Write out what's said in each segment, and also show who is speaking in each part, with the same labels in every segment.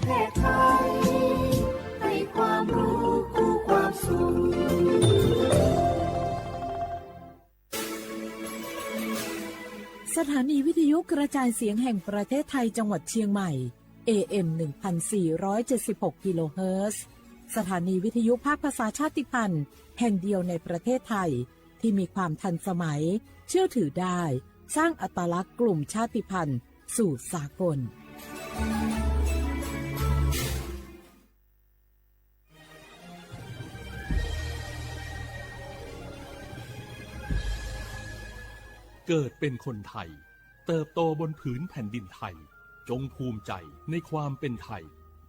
Speaker 1: เทศไทยให้ความรู้คู่ความสุข
Speaker 2: สถานีวิทยุกระจายเสียงแห่งประเทศไทยจังหวัดเชียงใหม่ AM 1476 กิโลเฮิรตซ์สถานีวิทยุภาคภาษาชาติพันธุ์แห่งเดียวในประเทศไทยที่มีความทันสมัยเชื่อถือได้สร้างอัตลักษณ์กลุ่มชาติพันธุ์สู่สากล
Speaker 3: เกิดเป็นคนไทยเติบโตบนผืนแผ่นดินไทยจงภูมิใจในความเป็นไทย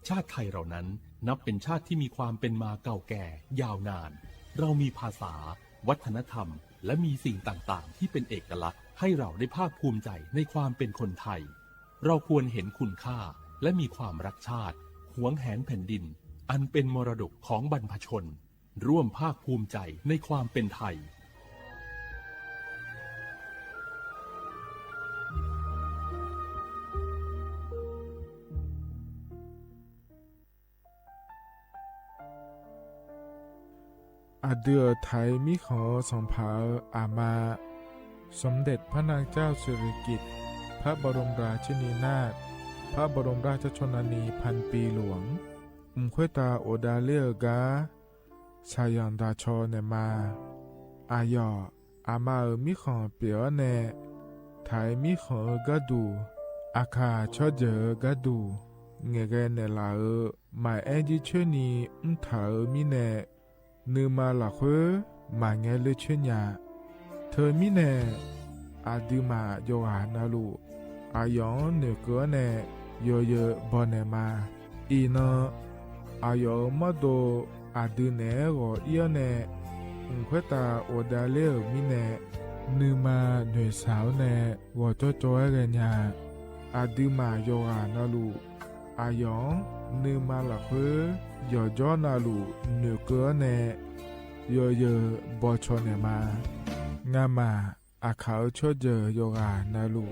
Speaker 3: ชาติไทยเรานั้นนับเป็นชาติที่มีความเป็นมาเก่าแก่ยาวนานเรามีภาษาวัฒนธรรมและมีสิ่งต่างๆที่เป็นเอกลักษณ์ให้เราได้ภาคภูมิใจในความเป็นคนไทยเราควรเห็นคุณค่าและมีความรักชาติหวงแหนแผ่นดินอันเป็นมรดกของบรรพชนร่วมภาคภูมิใจในความเป็นไทย
Speaker 4: อาเดือไทยมิขอสมภาอามาสมเด็จพระนางเจ้าสิริกิติ์พระบรมราชินีนาถพระบรมราชชนนีพันปีหลวงควยตาโอดาเลียกาชายันดาชอเนมาอายออามามิขอเปียวเนไทยมิขอกะดูอาคาชอเจอกะดูเงเกเนลาหมายแอจิเชนีถามิเนนืมาหลักเฮมาเงเลเชญญาเธอมิเนอาดิมาโยหานาลูอายองเนเกเนโยเยบอนเนมาอีนอายอมาโดอาดิเนโกเอียเนเควตาโอดาเลมิเนนืมาเนสาวเนวอโจโจเรญาอาดิมาโยหานาลูอายองนืมาหลักเฮยอจอนาลูเนเกเนโยเยบอชอเนมางามาอาเขาชอเจโยกานาลู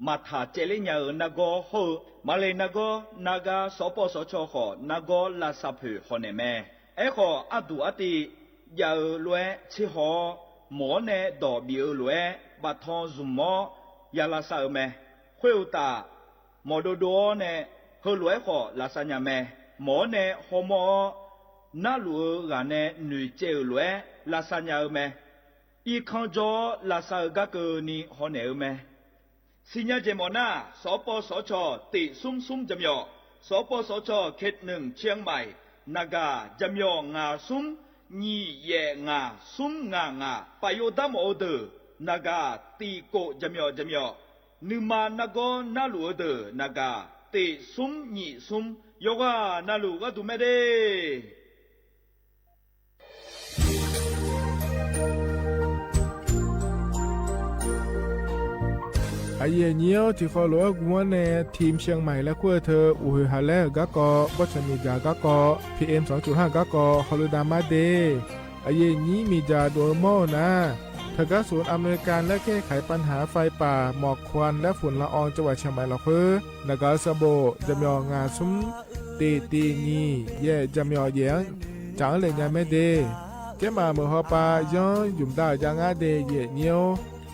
Speaker 5: มาถาเจริญานาโกโฮมาเลนาโกนากาสปสชขอนาโกลาซาเพฮอเนเมเอขออดูอติยาลวยชิฮอหมอเนดอบิลวยบัทอนซุมอยาลาซาเมเขวตาหมอโดโดเนเฮลวยขอลาซาญาเมหมอเนฮอมนาลูกาเนนุเจลวยลาซาญาเมอีคันจอลาซากะเกนีฮอเนเมสิญญาเจมอนาสปสชติซุมซุมจำยอสปสชเขตหนึ่งเชียงใหม่นากาจำยองาซุมညီရဲ့ငါซุมငါငါပယိုဒမောဒနဂါတီကိုဂျမြောဂျမြောနုမာနဂောနလူဒနဂါတေซุมညီซุมယောဂနလူကတုမဲဒေ
Speaker 4: ไอเย่เนียวที่ขอหลวงวัวเนทีมเชียงใหม่และขั้วเธออุฮาเลกะกอวัชมีจากะกอ PM 2.5 กะกอฮอลดามาเดไอเย่นี้มีจาโดโมนะเธอกะศูนย์อำนวยการและแก้ไขปัญหาไฟป่าหมอกควันและฝุ่นละอองจังหวัดเชียงใหม่ละเพื่อนกาสะโบจำยองาซุมตีนีเย่จำยอเยียงจางเลยยังไม่เดแกมาเมื่อฮอปาย้อนยุ่มดาวจางอาเดเย่เนียว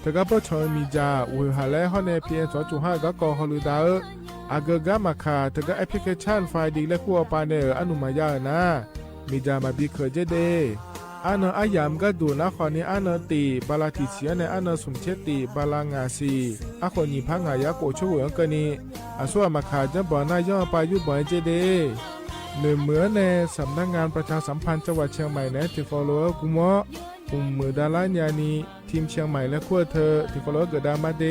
Speaker 4: เธอก็พอชอนมีจาอุฮาเลฮอนเนพีเอ็น2.5ก็กอฮอลูดาอากกามาคาเธอก็แอปพลิเคชันไฟดีและคู่ปาเนออนุมายานะมีจามาบีเคเจเดอันอายามก็ดูนะคอนี้อันตีบาลาติเสียในอันสุมเชติบาลางาซีอาคนนี้พังหายาโกช่วยกันนี้อาส่วนมาคาจะบ่อนายย่อปายุบ่อยเจเดหนึ่งเหมือนในสำนักงานประชาสัมพันธ์จังหวัดเชียงใหม่นะที่ฟอลโล่กุมะมือดาลานยานีทีมเชียงใหม่และขั้วเธอที่ฟอลโล่เกิดดามาเด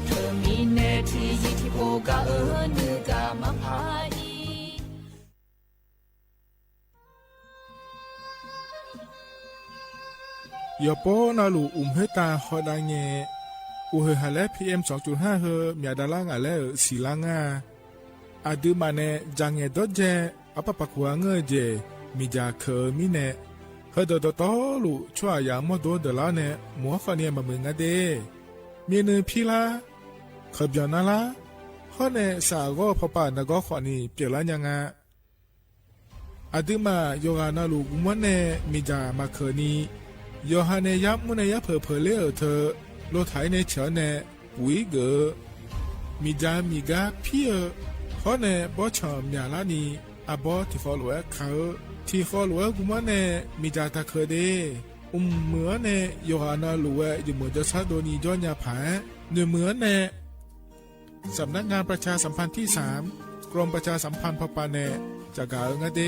Speaker 1: เธอมีเนที่ยิที่โปกะเนือกามาพาอี
Speaker 4: ยอโปนาลูเฮตาฮอดาเงอุเฮฮาเล PM 2.5 เฮมีดาลางาเลศิลางาอาดูมาเนจังเงดอเจอปะปะกัวเงเจมีจาเคมีเน เฮดตอลูชั่วยามอโดเดลาเนมัวฟาเนียมามึงอะเดมีเนพี่ละขบยานาละข้อเนสาก็พอป่านก็ขอนี่เปลี่ยนละยังไงอดีมาโยกานาลูกมันเนมีจามาเคนีโยฮาเนยับมันเนยับเพอเลอเธอโลไถเนเฉเนวิเกอมีจามีกาพี่ข้อเนบอชอมยาลานีอาบอที่ฟอลเวเขาที่ฟอลเวกุมันเนมีจาตาเคเดเหมือนเนโยฮานาลูเวอยู่เหมือนจะซาโดนีย้อนยาผาเหมือนเนสำนักงานประชาสัมพันธ์ที่3กรมประชาสัมพันธ์พปาเนจากกาเงเด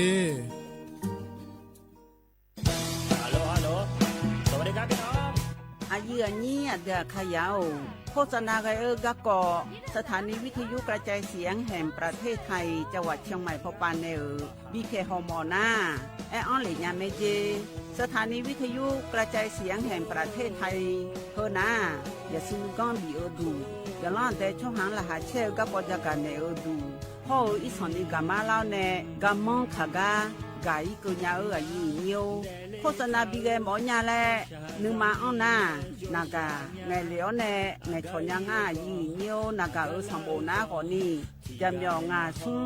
Speaker 6: อายุอันนี้เดือขยาวโฆษณาไกกะกอสถานีวิทยุกระจายเสียงแห่งประเทศไทยจังหวัดเชียงใหม่พปานเนบีเคฮอมอนาแอออนหลิญาเมเจสถานีวิทยุกระจายเสียงแห่งประเทศไทยเฮนาอย่าซินก้อนบีเอดูอย่าล่อนแต่ช่องหางละหาเชลกับปจักกันเนเอดูพ่ออีสอนนี่กามาเล่าเนกามองขากากายกุญญาอายุเนียวโฆษณาบีเกหมอญาแลนึงมาอ้อนนานากาไงเหลียวเนไงชนยังง่ายีเนียวนากาสัมโบนาก่อนนี่จำยองาซุง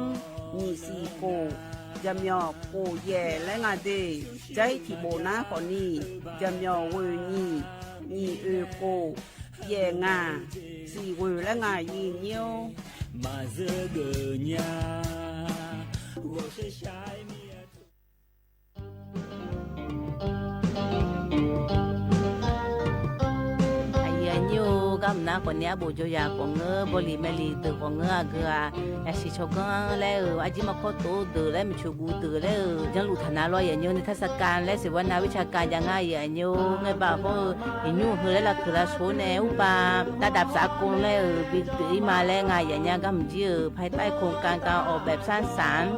Speaker 6: มีสีโกจำยอโกแย่และงาเดใจที่โบนาก่อนนี่จำยอเวนี่โกแย่งาสีเวและงายีเนียว
Speaker 1: มาเจอเกญา我是下面
Speaker 6: กำนักคนนี้บุจยากงเงบริเมลีตือกงเงเกลือสิชกงแล้วอาจิมาโคตเดือแล้วมีชูกูเดือแล้วยังลุทนาลอยอย่างเงี้ยในเทศกาลและเสวนาวิชาการยังไงอย่างเงี้ยไงบ่าวเขาเห็นยูเฮแล้วละคือละโซเนอุปาระดับสากลแล้วบิดตีมาแล้วไงอย่างเงี้ยก็มันเยอะภายใต้โครงการการออกแบบสร้างสรรค์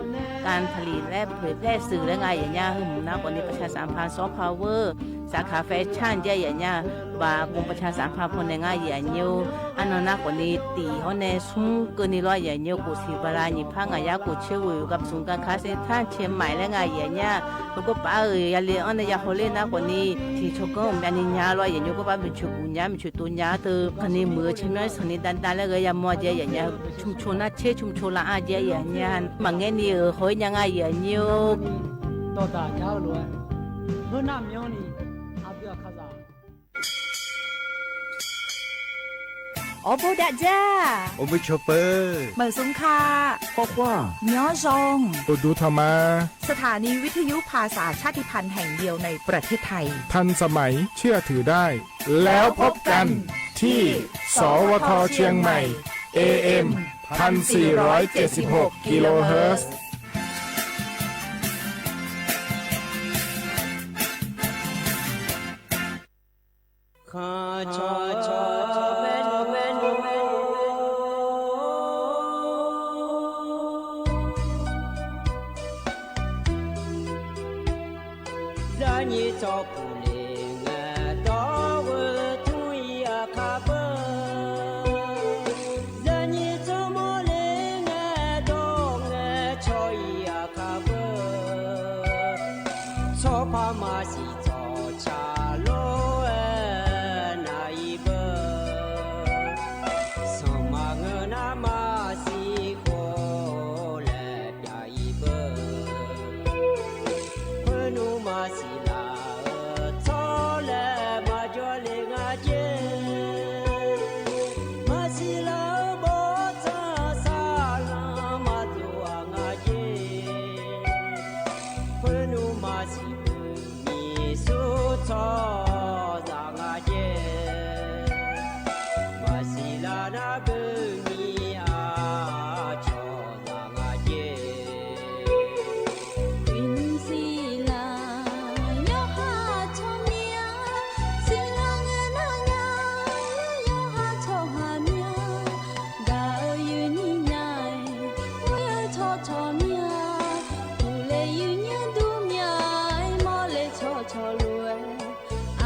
Speaker 6: การผลิตและเผยแพร่สื่อและไงอย่างเงี้ยคือหมู่นักวันนี้ประชาสัมพันธ์ซอฟต์พาวเวอร์สาขาแฟชั่นอย่างเงี้ยบ่ากรมประชาสัมพันธ์คนในง่ายอย่างเงี้ยอันนั้นคนนี้ตีเขาในซุ้มกันนี่ร้อยอย่างเงี้ยกูสิบลาหยิบผ้างายากูเชื่ออยู่กับศูนย์การค้าเซ็นทรัลเชียงใหม่และไงอย่างเงี้ยแล้วก็ป้าอย่าเลี้ยงอันนี้อย่าเขาเล่นนะคนนี้ที่ชกก็มันนี่ยาร้อยอย่างเงี้ยก็ป้าเป็นชุกุญญาเป็นชุตุญญาเธอคนนี้มือชิมน้อยสนิทดันแล้วก็อย่ามอเจอย่างเงี้ยชุมชนน่าเชื่อชุมชนละอาเจอย่างเงี้ยมังเงี้ยนี่เฮ้ยยังไงอย่างเงี้ย
Speaker 1: ต่อตาเจ้าล้วนเมื่อน้ำย้อนนี่อาเบียข้าจ้า
Speaker 7: โอโบดะจ้า
Speaker 8: โอเมชอปเปอร์
Speaker 7: เหมือนสงคา
Speaker 8: กว่า
Speaker 7: ย้อซง
Speaker 4: ดูธรรมา
Speaker 7: สถานีวิทยุภาษาชาติพันธุ์แห่งเดียวในประเทศไทย
Speaker 4: ทันสมัยเชื่อถือได้แล้วพบกันที่สวทเชียงใหม่ AM 1476 กิโลเฮิรตซ์
Speaker 1: ข้าชอเมนูจะนี่จบผู้เลี้ยงดอกทุยคาเบจะนี่จบโมเลี้ยงดอกชอยคาเบชอบพามาสิจอชาโล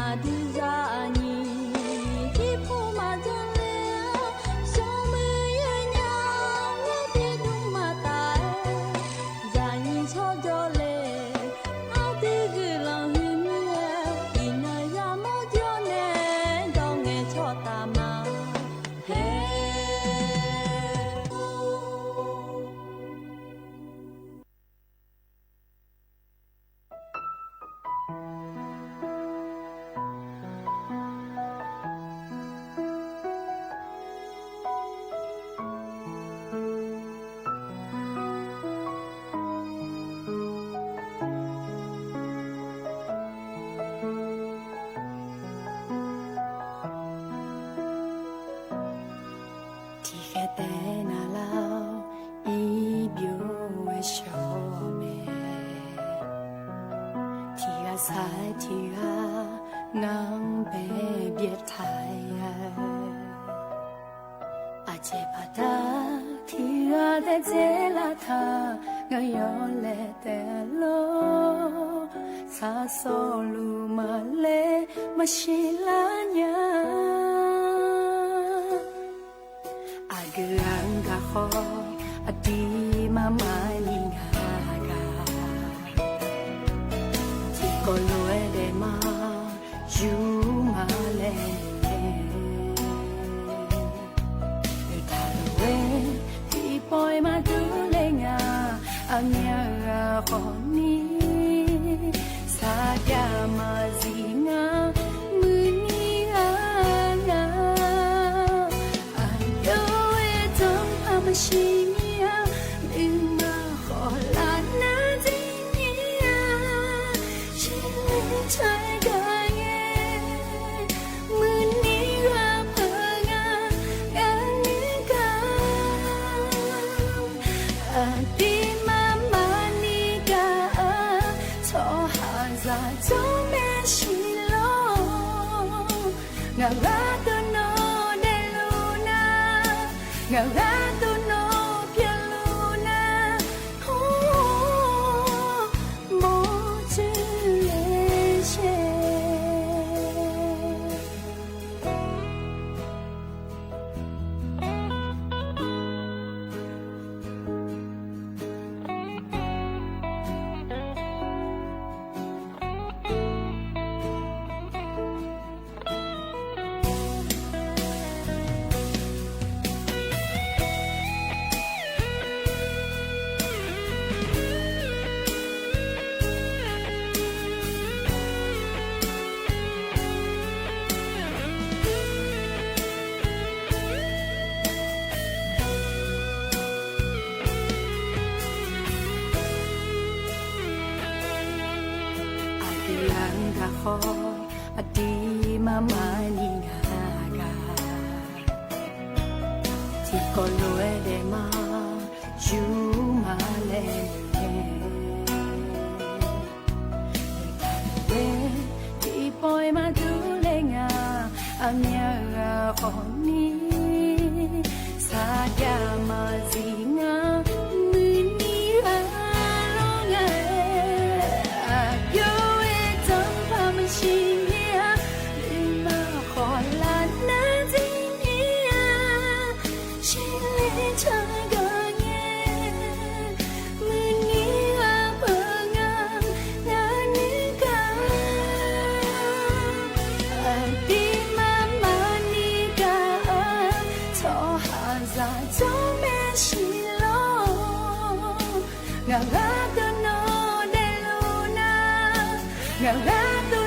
Speaker 9: อ呀赛提啊，俺被别太呀，阿杰巴达提啊的杰拉塔，俺要来的咯，萨索鲁马勒马西拉呀，阿格安嘎吼，阿迪妈妈尼呀。có lối để mà dù mà lên người ta quên thì bồi mà đưa lên anh nhà khó ní xa nhà mà gì ngã mưa ní anh yêu em trong âm sinh nhưng mà khó là na gì trái cài mưa ní ra phơ ngà ngang ca đi mama ní ca cho hà ra cho mẹ xí lo ngà ra tu no de luna ngà ra tu no pia luna mo chữ adi mama ni ga ti ko lue de ma ju ma le ti poi ma du le nga amya ga ho ni sa ya ma zi nga mu ni a lo nga yo心呀，你嘛好难难听呀，心里唱歌耶，问你啊朋友，那你讲，弟妈妈你讲，错哈在做咩事咯？我都 no de luna，我都。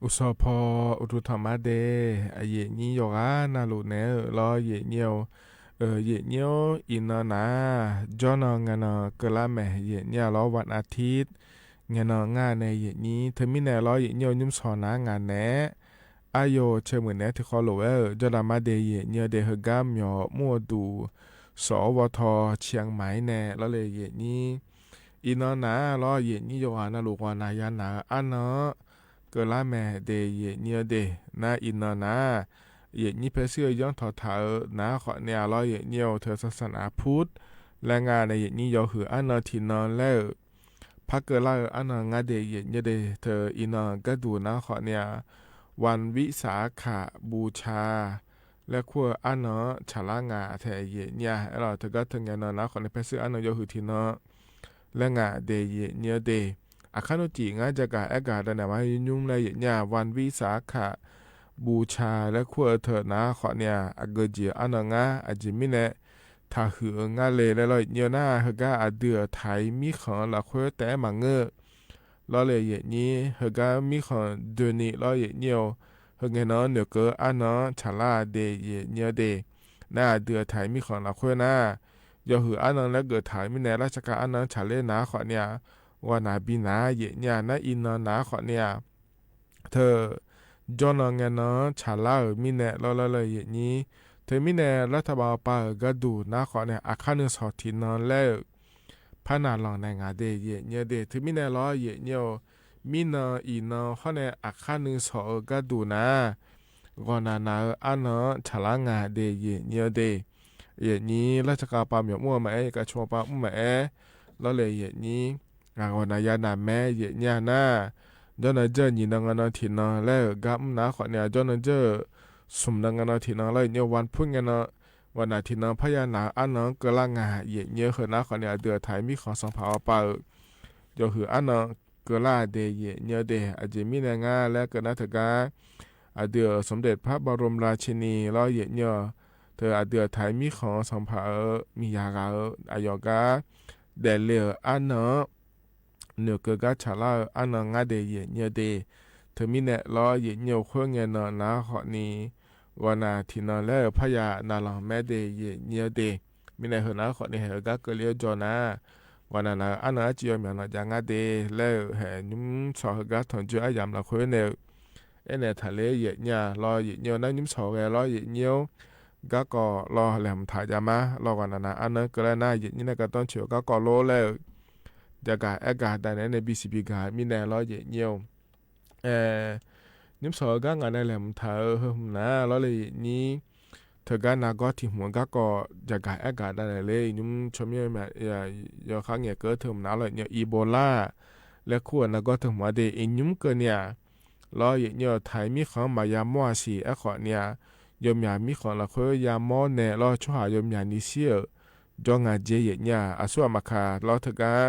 Speaker 4: อุสพออุตุธรรมะเดอเยนี่ยกานาลุเนรอเยเนียวเยเนียวอินนาจอนงานกะละแมเยเนียรอวันอาทิตย์งานงานในเยนี้เทมินแนรอเยเนียวยุ่มสอนงานแนอายโยเชมือแนที่ขอโลเวจดามาเดเยเนียเดฮกามยอมัวดูสวทเชียงใหม่แนแล้วเลยเยนี้อินนารอเยนี่ยกานาลุกวานายานาอันเนาะก็ละแม่เดเยเนียเดนาอินนาเยนี่เพเสื้อย้อนถอดเถอนาขอเนี่ยร้อยเยเนียวเธอศาสนาพุทธและงานในเยนี่ยอหืออันนทีนอนแล้ว พักเกล่าอันนงาเดเยเยเดเธออินก็ดูนะขอเนี่ยวันวิสาขบูชาและขั้วอันเนาะฉลางาแทเยเนี่ยเราเธอก็ถึงเงินนะขอในเพศอันเนาะโยหุทีเนาะและงาเดเยเนี่ยเดอาคาโนจิงาจะกาแอกาดันมายุ่งเลยเนี่ยวันวิสาขบูชาและขั้วเธอนะขอเนี่ยอเกจิอันเนาะงาอจิมิเนถ้าหืองาเลยแล้วเนี่ยนะเฮก็อเดือไทยมีของละขั้วแต่มังเงอล้อเลยอย่างนี้เฮก็มีของเดือนนี้ล้ออย่างเดียวเฮงเนาะเนื้อเกออันเนาะฉลาเดเยเนียเดน่าเดือไทยมีของละขั้วน่ายอหืออันนั้นแล้วเกิดไทยมีในราชการอันนั้นฉลาดนาขอเนี่ยว่านาบินาเยเนี่ยน่าอินเนาะนาขอเนี่ยเธอจอนเงินเนาะฉลาดมีในล้อเลยอย่างนี้เธอมีในรัฐบาลป่าก็ดูนาขอเนี่ยอาคารนึงสอดที่นอนแล้วพนาลองในงาเดเยเนี่ยเดถึงมีในล้อเยเนี่ยมีนาอีนาเขาในอาคารนึงสอก็ดูนะก่อนนาอันเนาะฉลางาเดเยเนี่ยเดเยนี้ราชการป่าเหมียวมั่วไหมกับชัวป่าอุ้มไหมแล้วเลยเยนี้ก่อนนายานาแม่เยเนี่ยนะจนเจอหญิงนางนทีนาแล้วกับนาขอเนี่ยจนเจอสมนางนทีนาแล้วเนี่ยวันพุ่งเนาะวันนาทีนาพญานาอันเนาะกลางาเยเนี่ยคือนาขอเนี่ยเดือดไทยมีของสองเผ่าป่า就คืออันเนาะกลาเดเยเนี่ยเดอาจจะมีในงาและก็นาถกาอาเดือสมเด็จพระบรมราชินีล้อเยเนี่ยเธออาเดือไทยมีของสองเผ่ามียากาอายกาเดเลียอันเนาะเนื้อเกกาฉลาอันเนาะงาเดเยเนี่ยเดเธอมีเนี่ยล้อเยเนี่ยขั้วเงินเนาะนาขอนี้วันนาทีนาแล้วพญานาลองแม่เดเยเนี่ยเดมีในหัวนาขอนี้เฮก็เกลียวจอนะวันนั้นอันนั้นจีอมีนจังอาเดแล้วเห็นยุ่มสอก็ถอนจุอายังละคุยเนี่ยเนี่ยทะเลเยเนี่ยรอเยเนี่ยนั่งยุ่มสอเลยรอเยเนี่ยก็รอแหลมถ่ายจะมารอวันนั้นอันนั้นก็แล้วน่าเยเนี่ยก็ต้องเฉียวก็โลแล้วจะกาอากาศแต่ในบีซีพีกามีแน่รอเยเนี่ยยุ่มสอก็งานในแหลมถ่ายนะรอเลยนี้เธอการนาก็ที่หัวก็จะกายอากาศได้เลยยุ่มชมยังแบบอย่าข้างเงี้ยเกิดถึงน้าเลยเนี่ยอีโบลาและขวดนาก็ถึงมาเดอินยุ่มเกินเนี่ยรอเนี่ยไทยมีของมายามัวสีไอ้ขอเนี่ยยมยามีของละคุยยามอเนี่ยรอช่วยยมยานิเซียจงอาเจเนี่ยอาส่วนมาคารอเธอการ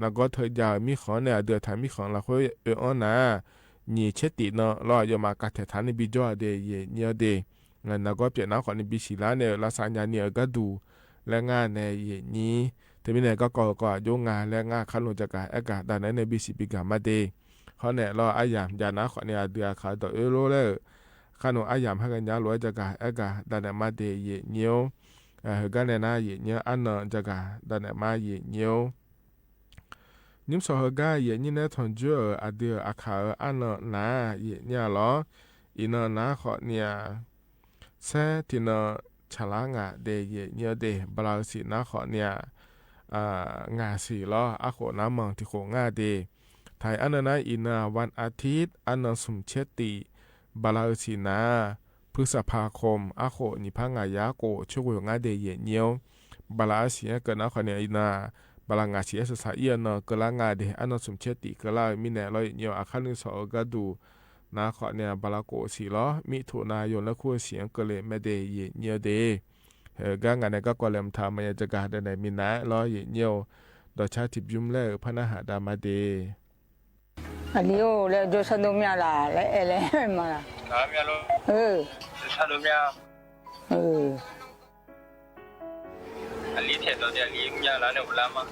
Speaker 4: นาก็เธอยามีของเนี่ยเดือดไทยมีของละคุยนะนี่เชติเนาะรอยมากัดเถฐานในบิจอเดเนี่ยเดงั้นนักก็เปลี่ยนน้ำขวัญในบิชิลาเนี่ยลาซานยาเนี่ยก็ดูและงานในนี้แต่ไม่เนี่ยก็โยงงานและงานขันลงจากการอากาศแต่ในในบิชิปิกามาเดเขาเนี่ยรออายามยาน้ำขวัญเนี่ยเดือดขาต่อโลเลยขันลงอายามให้กันยาลอยจากการอากาศแต่ในมาเดเนียวกันในหน้าเนียวอันนนจากการแต่ในมาเนียวนิ่มสอหก้านี่เนี่ยทนเจออเดืออาคาอันนนนาเนี่ยหรออินนาขอเนี่ยแท้ที่เนาะฉลางาเดเยเนี่ยเดบลาสินะขอเนี่ยงาสีล้ออาโคน้ำมังที่โคงาเดไทยอันนั้นอินาวันอาทิตย์อันนั้นสมเชติบลาสินะพฤษภาคมอาโคนิพังายาโกช่วยงาเดเยเนี่ยบลาสีเกิดนะขอเนี่ยอินาบลางาสีสุดท้ายเนาะก็ลางาเดอันนั้นสมเชติก็ลามีแน่ร้อยเนี่ยอาคารนึงสองก็ดูนาขอเนี่ยบาลาโกสีล้อมิถุนายนและคู่เสียงก็เลยไม่ได้เยอะเดก็งานในก็กเลมทำมันจะการในมินะล้อเยอะดอชาติบยุ่มเล่พนาหาดามาเด
Speaker 10: อันนี้โอ้แล้วจะสนุกมีอะไรแล้วอะไรมาล่ะ
Speaker 11: มีอะไรจะสนุกมีอันนี้เทตัวเดียวนี้มีอะไรเนี่ยบุลามา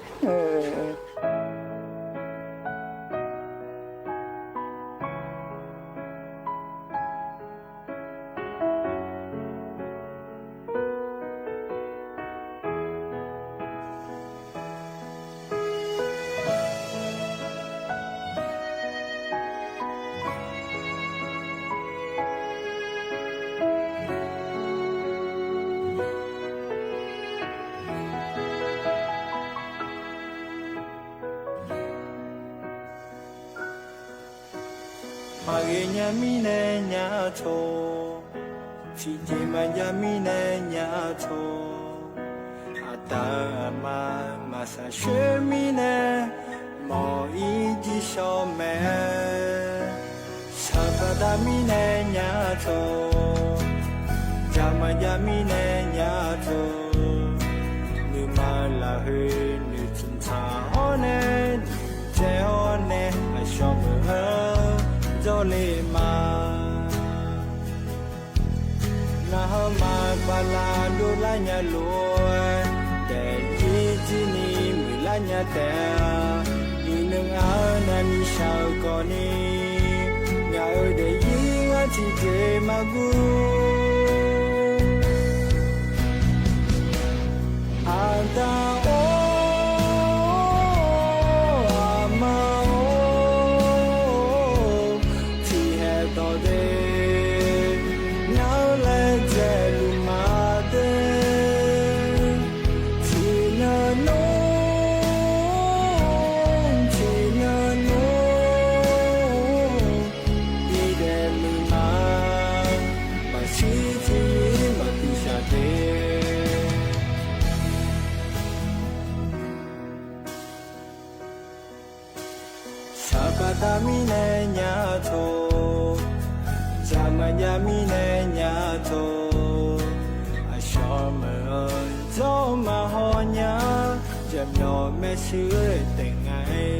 Speaker 12: มาเรียนมีเนญาโชที่เจมันยามีเนญาโชอาตามาซาเชมีเนมออี mi ne nya to Jama yami ne nya to Ni ma la he ni chun cha one Je one a shom ha Jo le ma Na ma ba la do la nya lo De ji ji ni mi la nya te Ni nung a na mi shao ko ni Nya ơi de yi wa chi je ma gu Anta o ama o Chi he to de Now let jelu ma de Chi na no Chi na no Di de lu ma Ma chi chi ma pi sha de Sabata mi ne nya to Jama ya mi ne nya to Ashom zo ma ho nya Jam yo me su te ngai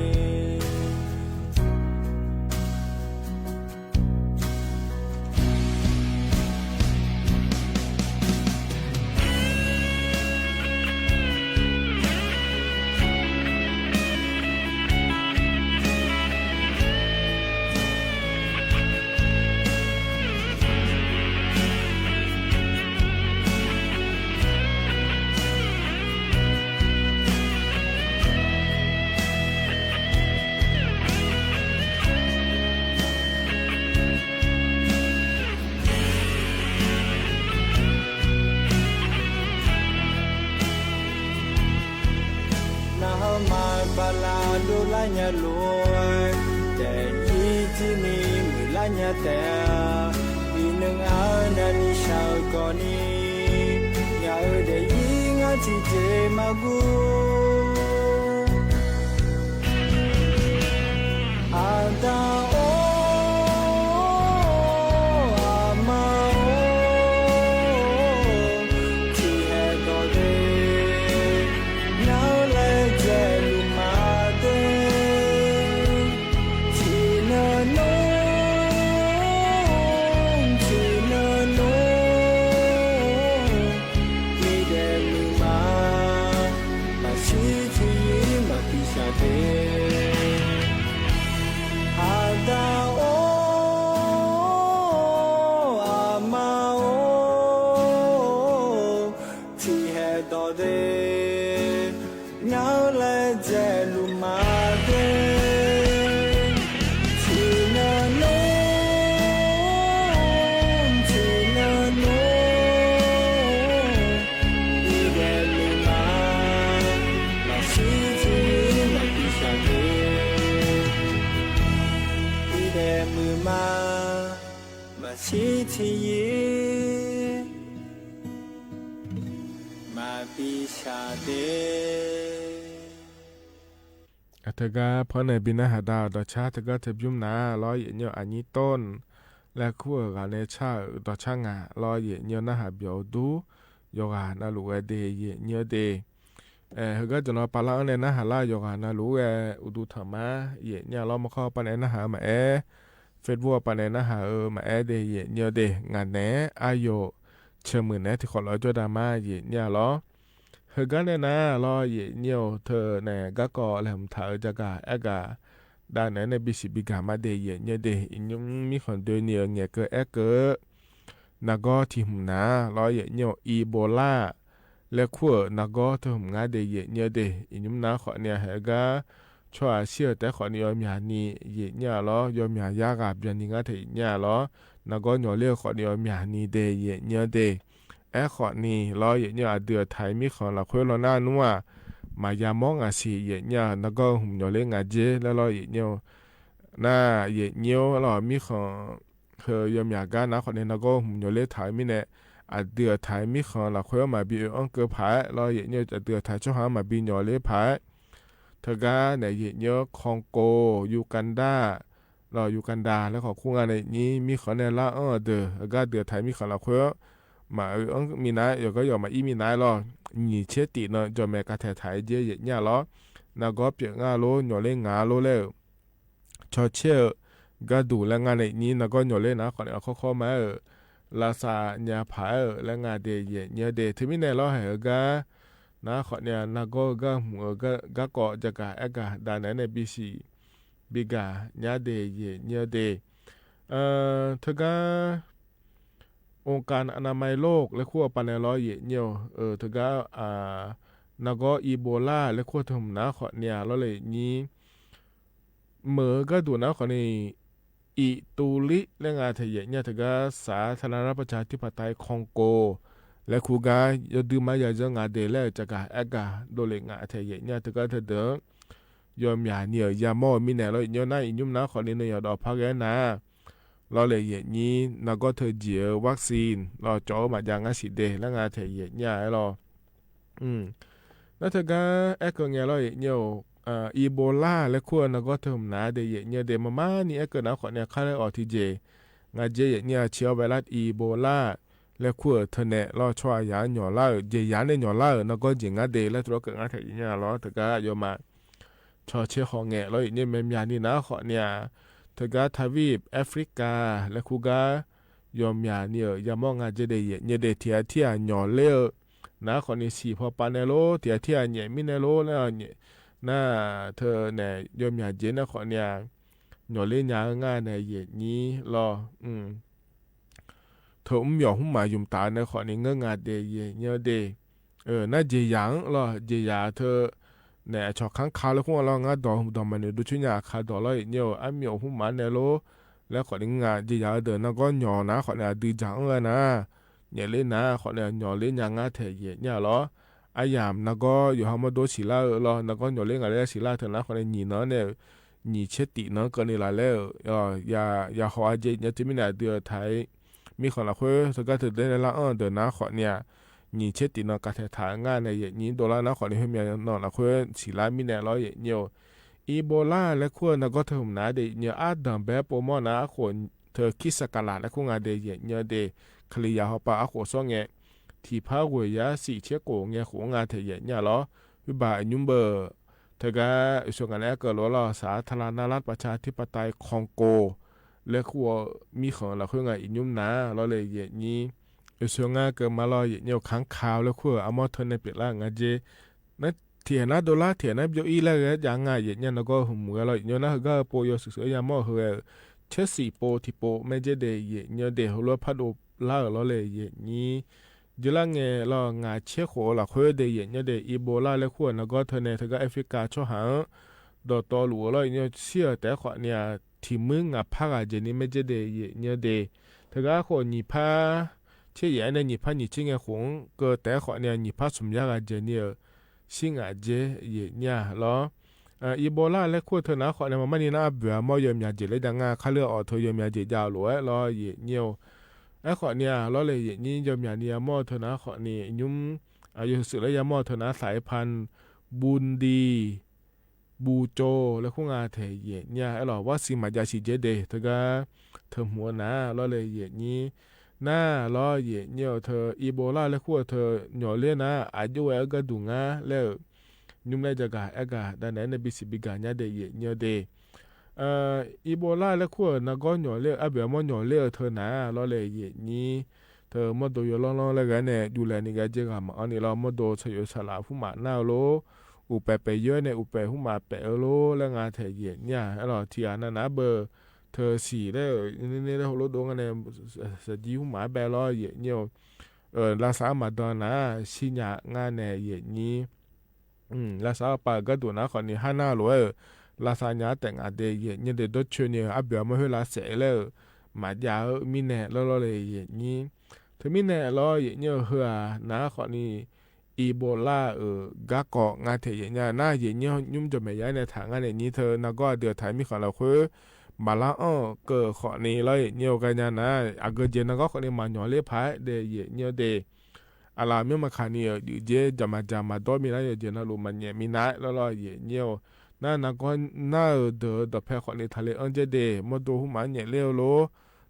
Speaker 12: la nya lo de yi ji ni mi la nya te ni nung a na ni shao ko ni nya ơi de yi nga chi je ma gu Anta o ama o chi he to de Now let jelu ma Now let jelu ma de China no China no Ide lu ma Ma shi chi ma pi sha de Ide mu ma Ma shi chi Ma pi sha de
Speaker 4: อัตกาพอในบินาหาดาวดอชาตกาเทบยุมนาร้อยเยอันนี้ต้นและคู่กันในชาดอช่างอ่ะร้อยเยนาหาเบียวดูโยกานาลูเอเดเยเดเฮก็จะนอปาลาในนาหาลาโยกานาลูเออุดุธรรมะเยเรามาเข้าปานนาหามาเฟซบุ๊กปานนาหามาเดเยเดงานแหนอายุเชื่อมือแหนที่ขอร้อยจดามาเยล้อเฮกันเนี่ยนะรอเยี่ยวเธอเนี่ยก็ก่อแหลมเธอจะกะแอกะด้านนั้นในบิสิบิกามาเดย์เนี่ยเดย์ยังมีคนเดินเนี่ยเกิดแอกเกิดนักก็ที่หุ่มนารอเยี่ยวอีโบลาและขั้วนักก็เธอหุ่มงาเดย์เนี่ยเดย์ยังนาขอเนี่ยเฮก็ช่วยเชื่อแต่ขอเนี่ยยอมยานีเนี่ยล้อยอมยายากาบยันนิงาเถเนี่ยล้อนักก็หน่อเลี้ยวขอเนี่ยยอมยานีเดย์เนี่ยเดย์ขอนี่ล้อเนี่ยเดือดไทยมีของเราคุยเราหน้านัวมายามองอาศีเนี่ยนักก็หุ่มหน่อเลี้ยงอาเจแล้วล้อเนี่ยหน้าเนี่ยล้อมีของเคยยอมยาการนะขอเนี่ยนักก็หุ่มหน่อเลี้ยงไทยมีเนี่ยเดือดไทยมีของเราคุยมาบีอังเกอร์พายล้อเนี่ยเดือดไทยช่วงหามาบีหน่อเลี้ยงพายเธอก็เนี่ยคองโกยูกันดา รอยูกันดาแล้วขอคู่งานในนี้มีขอในละเดือก็เดือไทยมีขอละเพื่อมามีนายอยู่ก็อยู่มาอีมีนายรอหนีเชติเนาะจอแม่กะแทไทยเยอะเนี่ยล้อนาก็เปียงาโลหน่อเล่งาโลแล้วชอเชื่อก็ดูแลงานในนี้นาก็หน่อเล่นะขอเนี่ยข้อมาลาซาญาผาและงานเดยเนี่ยเดถึงมีในล้อเหรอก็นะขอเนี่ยนาก็หัวก็เกาะจะกะเอกะดานในบีซีบิกาญาเดยเนี่ยเดเธอก็องค์การอนามัยโลกและขั้วปันในร้อยเนี่ยเธอก็นก็อีโบลาและขั้วถุมนะขอเนี่ยแล้วเลยนี้เหมือก็ดูนะขอนี่อิตูลิและงานเทียเนี่ยเธอก็สาธารณรัฐประชาธิปไตยคองโกและคูกายดูมาอยากจะงานเดลแล้วจะกะเอกะโดเลงานเทียเนี่ยเธอก็เธอเดินยอมอย่าเนี่ยยามอมีแน่เลยเนี่ยน่าอินยุ่มนะขอนี่เนี่ยดอกพักแกนะเราเลยอย่างนี้เราก็เธอเจียววัคซีนเราจ่อมาอย่างงั้นสิเดแล้วงานเทียเนี่ยเราแล้วเธอก็เอ็กซ์เนี่ยเราเนี่ยอีโบลาและขั้วเราก็เธอหนาเดยเนี่ยเดมานี่เอ็กซ์นะขอเนี่ยข้าเลยออกที่เจงานเจเนี่ยเชื้อไวรัสอีโบลาและขั้วเธอเนี่ยเราช่วยยาหน่อล่าเจียาในหน่อล่าเราก็จิงานเดแล้วตัวก็งานเทียเนี่ยเราเธอก็ยอมมาชอเชื่อของเงี้ยเราเนี่ยแม่ยานี่นะขอเนี่ยเธอก็ทวีปแอฟริกาและคูกายอมยาเนี่ยยามองงานเจเดยเนี่ยเดเทียหน่อเลี้ยนะขอนี่สีพอปานเนโลเทียเนี่ยมิเนโลแล้วเนี่ยน่าเธอเนี่ยยอมยาเจนะขอเนี่ยหน่อเลี้ยยางานในเย็นนี้รอเธอหยองหุ่มหมายยุ่มตาเนี่ยขอนี่เงงานเดยเนี่ยเดน่าเจียงรอเจียเธอเนี่ยชอบข้างคาแล้วพวกเรางาดอกมันเนี่ยดูชุนยาคาดอกเลยเนี่ยอันมีหุ่มมันเนี่ยโลแล้วขอนี่งานเจียเดินน่ะก็หย่อนะขอเนี่ยดีจังเลยนะเนี่ยเล่นนะขอเนี่ยหย่อเล่นยางาเทียเนี่ยหรออายามน่ะก็อยู่ห้องมาดูศิลาหรอน่ะก็หย่อเล่นอะไรศิลาเถอะนะขอเนี่ยหนีเนาะเนี่ยหนีเชติเนาะก็นี่ละแล้วอย่าขออาเจเนี่ยที่มีเนี่ยเดือไทยมีคนละคนสกัดถึงได้ละเดินนะขอเนี่ยนี่เช่นตีนกาเทถางานในอย่างนี้โดนแล้วนะขอในให้มีนอนละควศิลามีแน่ร้อยอย่างเดียวอีโบลาและควนะก็เธอหนาเดียเนี่ยอาดัมแบบโปมอนะคนเธอคิดสกัดและควงานเดียเนี่ยเดคลียาฮปาอาโคซองเงที่พาเวียสีเชโกเงขวงานเทียเนี่ยล้อวิบากยุ่มเบอร์เธอก็ส่วนกันแล้วก็ล้อละสาธารณรัฐประชาธิปไตยคองโกและควมีของละควงานยุ่มนะล้อเลยอย่างนี้ส่วนงานเกิดมาลอยเนี่ยค้างคาวแล้วขั้วเอามาทนในเปล่างานเจนั่นเทียนะดอลลาร์เทียนะโยอีแล้วอย่างง่ายเนี่ยเราก็หุ่มมือลอยเนี่ยนะก็โปรยสุดๆยามอเฮเชสีโปทิโปไม่เจเดยเนี่ยเดหัวพัดอบล่าเราเลยนี้จุลังเงเรางานเชี่ยโขเราคุยเดยเนี่ยเดอีโบลาแล้วขั้วแล้วก็เธอในเธอก็แอฟริกาช่วหางดอตอหลัวลอยเนี่ยเชี่ยแต่ขวาเนี่ยที่มึงอ่ะพักอาเจนี่ไม่เจเดยเนี่ยเดเธอก็คนนี่พาเช่ยเนี่ย你怕你今年红个带好呢你怕什么样啊这呢新啊这也呢咯อีโบลาและขั้วเธอนะขอเนี่ยมันนี่นะเบื่อมอยมยาเจเลยดังงาข้าเลือออเธอยมยาเจยาวหลวยรอเยเนียวไอ้ขอเนี่ยรอเลยเยนี่ยมยาเนี่ยมอเธอนะขอนี่ยุ่มอายุสุดแล้วยามอเธอนะสายพันธุ์บุนดีบูโจและคู่งาเทเยเนี่ยไอ้หรอว่าสิมายาชิเจเดเธอก็เธอหัวนะรอเลยเยนี่น่าล้อเย่เนี่ยเธออีโบลาและขั้วเธอหน่อเล่นะอายุเอก็ดุงะแล้วยุ่งได้จะกะเอกะดันนั้นในบิสิบิกาเนี่ยเดยเนี่ยเดอีโบลาและขั้วนักก็หน่อเล่อาเบียมหน่อเล่เธอนะล้อเลยเย่นี้เธอมาดูอยู่ล้อๆแล้วกันเนี่ยดูแลนี่ก็เจ๊กันมาอันนี้เรามาดูเฉยๆสลาผู้หมาหน้าโลอุปไปเยอะเนี่ยอุปผู้หมาแปะโลแล้วงานเทเย่เนี่ยไอ้หรอที่อันนั้นนะเบอร์เธอสีได้นี่ได้หัวรถดวงกันเนี่ยสจีหุ่มหมาแบลล์เยเนี่ยลาสามาดอนนะชิญางานเนี่ยเยนี้ลาสาปาก็ดูนะคนนี้5 หน้าเลยลาสาญาแต่งอาเดยเนี่ยเด็ดดชเนี่ยอับเบียมาให้ลาเสแล้วหมายาวมีแน่แล้วเลยเยนี้เธอมีแน่แล้วเยเนี่ยเหือนะคนนี้อีโบลากะเกาะงานเทเยเนี่ยน่าเยเนี่ยยุ่มจะไม่ย้ายในทางงานนี้เธอนักก็เดือดไทยมีของเราคือบาลาเกิดขอนี้เลยเนี่ยกันนะอาเกเจนักก็คนนี้มาหน่อเลี้ยพายเดยเนี่ยเดอาลามีมาขานี่เจจะมาดอมีนะเจนะรู้มันเนี่ยมีนะแล้วเนี่ย น่าก็น่าเดอแพ้ขอในทะเลอันเจเดมาดูหุ่มมันเนี่ยเลี้ยวโล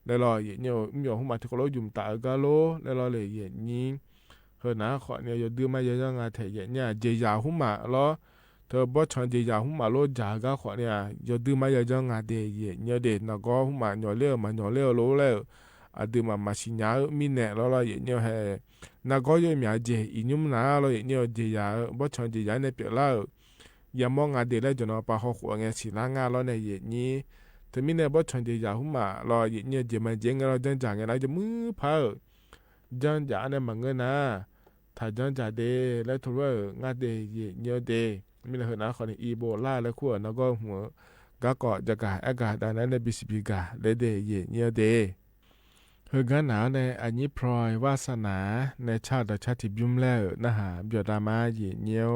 Speaker 4: แล้วรอเยี่ยมีหุ่มมันที่เขาโลยุ่มตากาโลแล้วรอเลยเยี่ยนี้เฮนะขอเนี่ยอยู่ดื้อมาเยอะงาเทียเนี่ยเจียหุ่มมาล้อเธอบ่ชอนเจียหุ่มมาโลจาก็ขอเนี่ยอยู่ดื้อมาเยอะงาเดียเนี่ยเดน่าก็หุ่มมันหย่อเลี้ยวมันหย่อเลี้ยวโลแล้วดื้อมาสิญญามีเนี่ยแล้วรอเยี่ยให้น่าก็ยังมีเจียอีนุ่มน่าเราเยี่ยเจียบ่ชอนเจียในเปล่ายามองงาเดลจนปะหัวเงี้ยสิลางาล้อในเย็นนี้แต่มีเนี่ยบ่ชนเดียหุ่มารอเย็นเนี่ยเจมันเจงเราจังจางเราจะมือเผาจังจาเนี่ยมันเงินนะถ้าจังจาเดแล้วทุกว่างาเดเย็นเยอะเดมีเนี่ยนะคนอีโบลาแล้วขั้วแล้วก็หัวกะเกาะจะกะอากาศดังนั้นในบิสบิกาเลเดเย็นเยอะเดเฮกันหนาวในอันนี้พลอยวาสนาในชาติชาติยุ่มแล้วนะฮะเบียดามาเย็นเยียว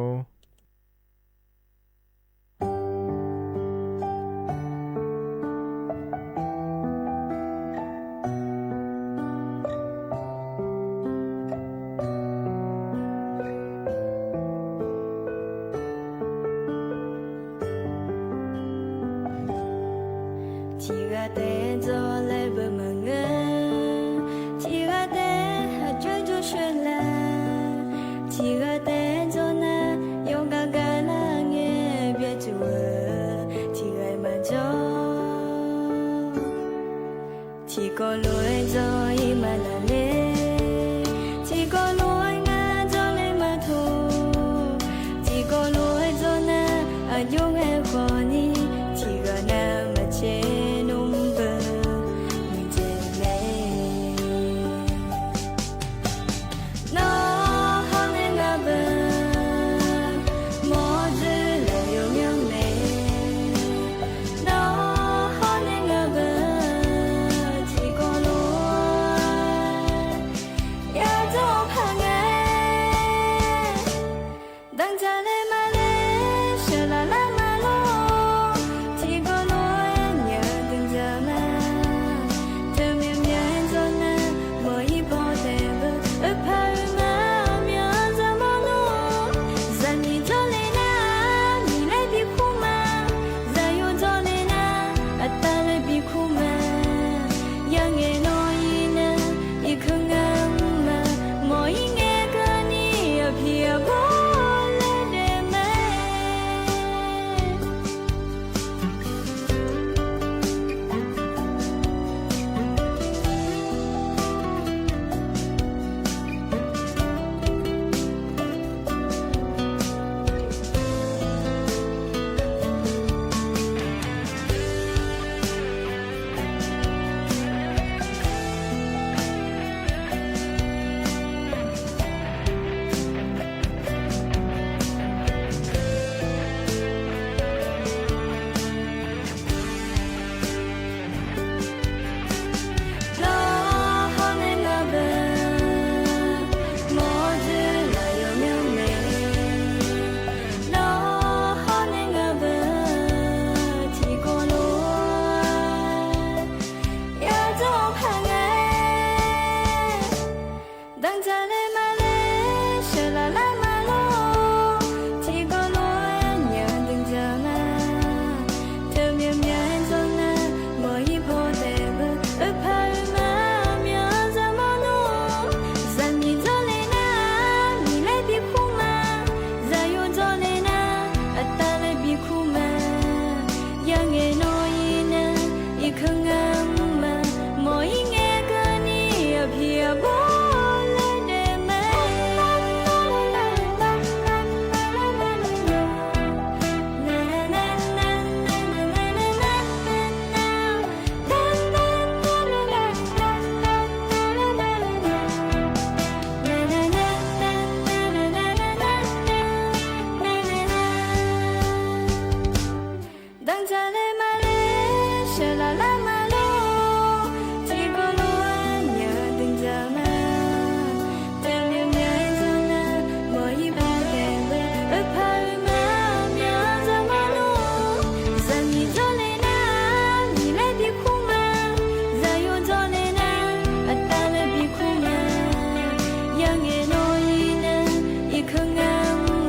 Speaker 9: 一颗眼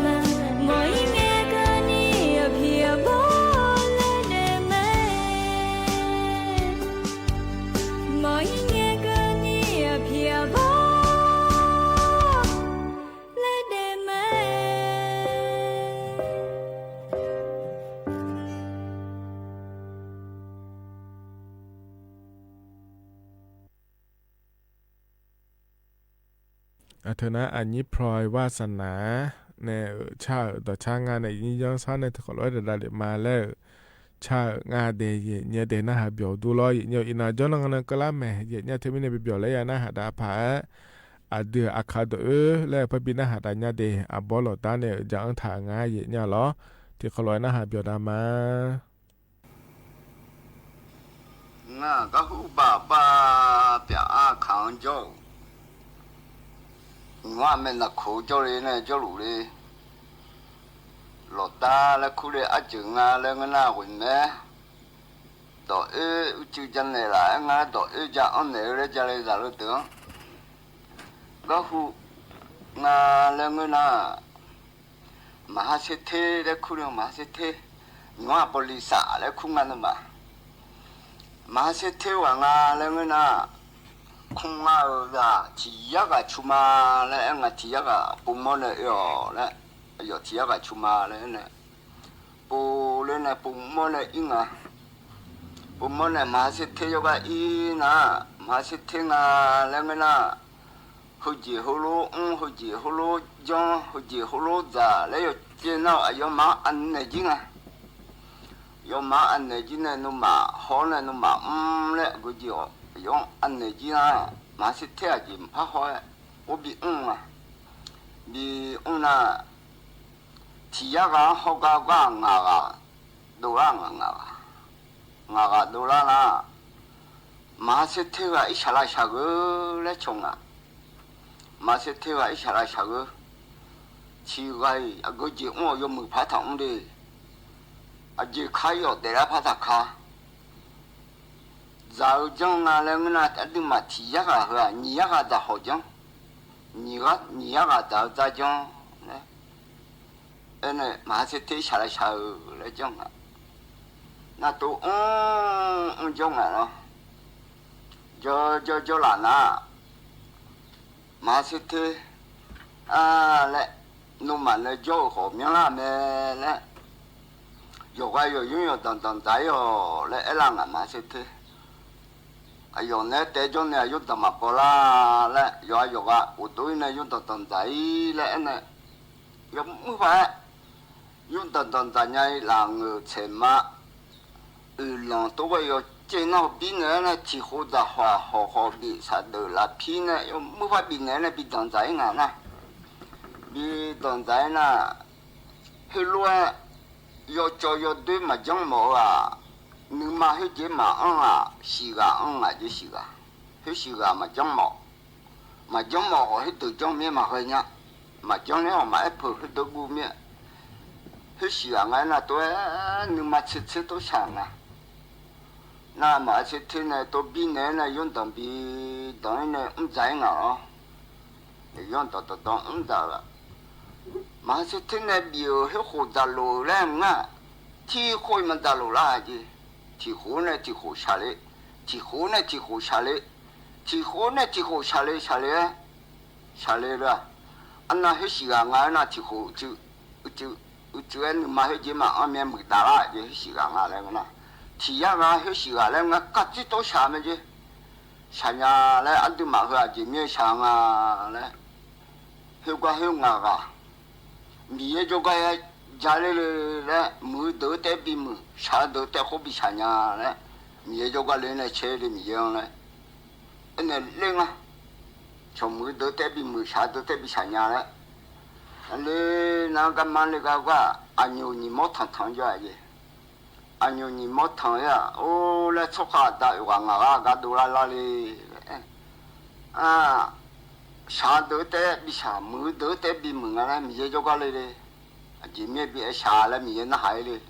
Speaker 9: 嘛，莫一眼个你也偏不。
Speaker 4: เธอนะอันนี้พลอยวาสนาเนี่ยชาต่อชางานในยิ่งย้อนซ้อนในขอร้อยเดือดมาแล้วชางาเดยเนี่ยเดน่าหาเบียวดูรอยเนี่ยอินาจอนงันก็ละแม่เนี่ยเธอไม่ได้ไปเบียวเลยนะหาดาผาเดืออาคาดและพบินาหาดาเนี่ยเดบอลตาเนี่ยจังถางาเนี่ยหรอที่ขอร้อยนะหาเบียวดามา
Speaker 11: ง่าก็หูบ้าบ้าเปียอาขังโจว่ามันนักขู่โจเลยเนี่ยโจรู้เลยหลอดตาแล้วคู่เลยอาจึงงาแล้วงั้นน่าหุ่นแม่ต่อจืดจันเลยล่ะงั้นต่อจะอันไหนเลยจะเลยจะรู้ตัวก็หูงาแล้วงั้นน่ะมหาเศรษฐีแล้วคู่เลยมหาเศรษฐีว่าบริษัทแล้วคู่งานนั่นมามหาเศรษฐีว่างาแล้วงั้นน่ะคงงาละที่ยากะชุมาแล้วงั้นที่ยากะปุ่มมันเลยแล้ว有提个出马了呢，不了呢不么呢应啊，不么呢马是提有个伊呐，马是听啊那个呐，好几好路好几好路江，好几好路子，那有见到有马安那经啊，有马安那经呢，侬马好呢，侬马嘞，估计哦，用安那经啊，马是听啊，就怕好哎，我比啊，比呐。ที่ยากาเขาก็งากาดูร่างงากาดูร่างนะมาเสถียรอิสระชากุเลยชงอ่ะมาเสถียรอิสระชากุชีวิตก็จีอ้อยมือพัดทองดีอาจีขายอยู่เดี๋ยวพัดขาจะจังอะไรเงี้ยนะแต่ดูมาที่ยากาเหรอนี่ยากาจะหอจังนี่ยากาจะจังเนี่ยมาเสถียรชาลชาเลยจังอ่ะน่าตัวจังอ่ะเนาะจะหลานนะมาเสถียรเลยนุ่มมันเลยจะขอมีอะไรไหมเลยอยู่ก็อยู่ต่างใจอยู่เลยหลังอ่ะมาเสถียรอยู่เนี่ยแต่จงเนี่ยอยู่ต่างมาโกลาเลยอยู่ก็อุตุเนี่ยอยู่ต่างใจเลยเนี่ยยังไม่ไป用等咱家人钱嘛，人都会有见到别人呢，几乎的话好比啥的那批呢，又没法别人呢比当在啊呢，比当在呢，去路要做要对嘛讲毛啊，你嘛去这嘛是个就是个，去是个嘛讲毛去都讲面嘛去呢，嘛讲了嘛一铺去都顾面。去喜欢啊那多你嘛吃都香啊，那嘛是天呢都比呢那用当比当呢在啊，用到在了，嘛是天呢比去火在路了啊，天火嘛在路啦的，天火呢天火下来，天火呢天火下来，天火呢天火下来了，那去喜欢啊那天火就。主要你嘛去这嘛外面没打啦，就是时间啊来个呐。体验啊，去时间来个，各自都下面去，下呀来安都嘛去啊，这面上啊来，去个去啊个，米就个家里来没得带比没，啥得带好比下呀来，米就个来吃的米样来，那冷啊，从没得带比没，啥得带比下呀来。เลยนั่งกันมาเลยก็ว่าอันยูนี่มดทั้งจ้ะยี่อันยูนี่มดทั้งอ่ะโอ้แล้วสุขภาพได้ว่างอ่ะก็ดูแลเลยชาดูแต่บิชามือดูแต่บิมืออะไรมีเยอะก็เลยจีเมียบิชาแล้วมีเยอะน่าหายเลย